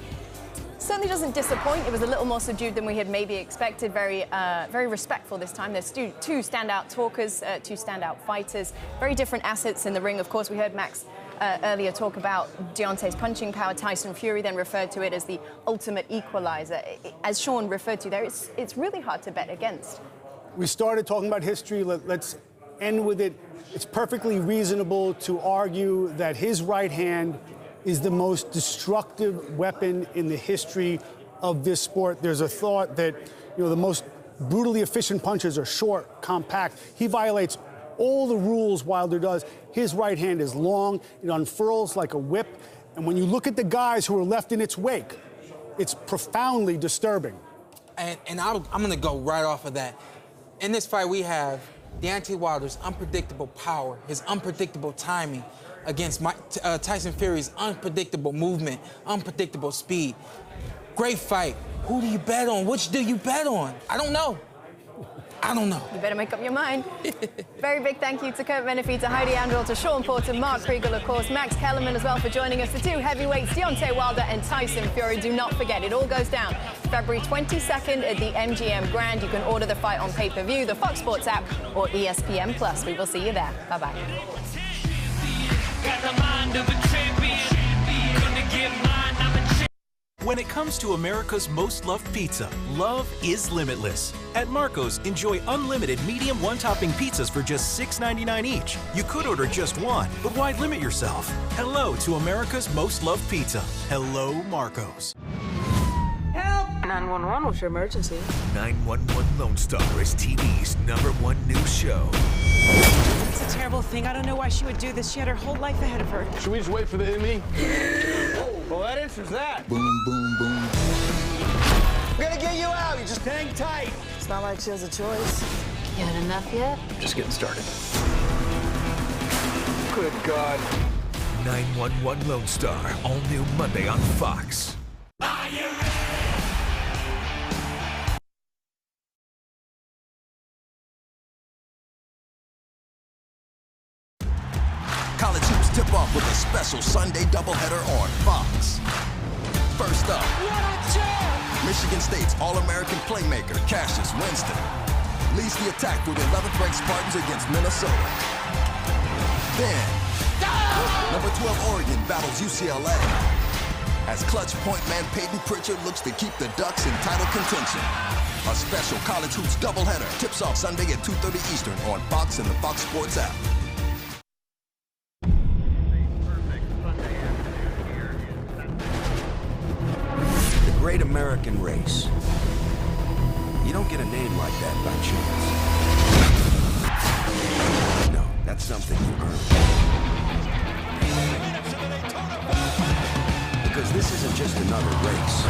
Certainly doesn't disappoint. It was a little more subdued than we had maybe expected. Very respectful this time. There's two standout talkers, two standout fighters. Very different assets in the ring. Of course, we heard Max earlier talk about Deontay's punching power. Tyson Fury then referred to it as the ultimate equalizer. As Sean referred to there, it's really hard to bet against. We started talking about history. Let's end with it. It's perfectly reasonable to argue that his right hand is the most destructive weapon in the history of this sport. There's a thought that, the most brutally efficient punches are short, compact. He violates all the rules Wilder does. His right hand is long, it unfurls like a whip. And when you look at the guys who are left in its wake, it's profoundly disturbing. And I'm gonna go right off of that. In this fight we have Deontay Wilder's unpredictable power, his unpredictable timing, against Tyson Fury's unpredictable movement, unpredictable speed. Great fight. Who do you bet on? Which do you bet on? I don't know. You better make up your mind. Very big thank you to Kurt Menefee, to Heidi Andrel, to Sean Porter, Mark Kriegel, of course, Max Kellerman as well for joining us, the two heavyweights, Deontay Wilder and Tyson Fury. Do not forget, it all goes down February 22nd at the MGM Grand. You can order the fight on pay-per-view, the Fox Sports app, or ESPN+. We will see you there. Bye-bye. When it comes to America's most loved pizza, love is limitless. At Marco's, enjoy unlimited medium one-topping pizzas for just $6.99 each. You could order just one, but why limit yourself? Hello to America's most loved pizza. Hello, Marco's. Help! 911, what's your emergency? 911 Lone Star is TV's #1 news show. It's a terrible thing. I don't know why she would do this. She had her whole life ahead of her. Should we just wait for the enemy? Well, that answers that. Boom, boom, boom. We're gonna get you out. You just hang tight. It's not like she has a choice. You had enough yet? Just getting started. Good God. 911 Lone Star, all new Monday on Fox. College hoops tip off with a special Sunday doubleheader on Fox. First up, Michigan State's All-American playmaker Cassius Winston leads the attack for the 11th-ranked Spartans against Minnesota. Then, number 12 Oregon battles UCLA as clutch point man Peyton Pritchard looks to keep the Ducks in title contention. A special college hoops doubleheader tips off Sunday at 2:30 Eastern on Fox and the Fox Sports app. Great American race. You don't get a name like that by chance. No, that's something you earn. Because this isn't just another race.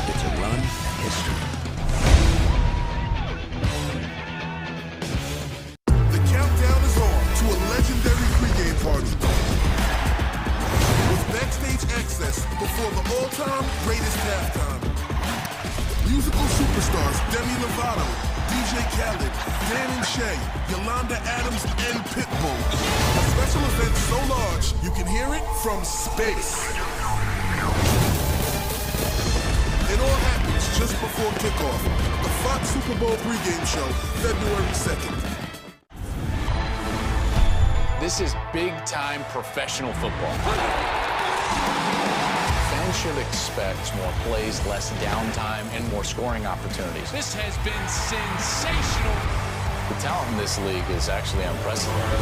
It's a run of history. The countdown is on to a legendary pregame party. Backstage access before the all-time greatest halftime. Musical superstars Demi Lovato, DJ Khaled, Dan and Shay, Yolanda Adams, and Pitbull. A special event so large you can hear it from space. It all happens just before kickoff. The Fox Super Bowl pregame show, February 2nd. This is big-time professional football. Fans should expect more plays, less downtime, and more scoring opportunities. This has been sensational. The talent in this league is actually unprecedented.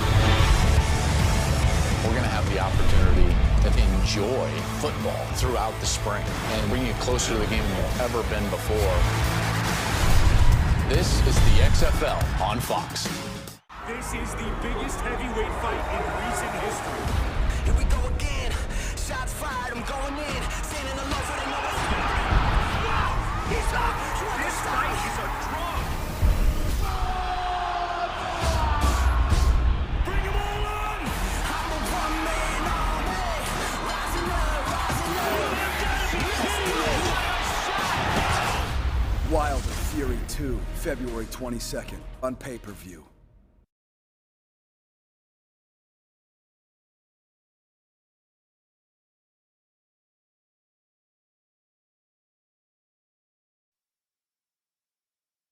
We're going going to have the opportunity to enjoy football throughout the spring and bring you closer to the game than you've ever been before. This is the XFL on Fox. This is the biggest heavyweight fight in recent history. Here we go again. Shots fired, I'm going in. Standing alone for the number. He's up. This fight is a draw. Bring them all on. I'm a one-man army. Rising up, rising up. Wilder Fury 2, February 22nd, on pay-per-view.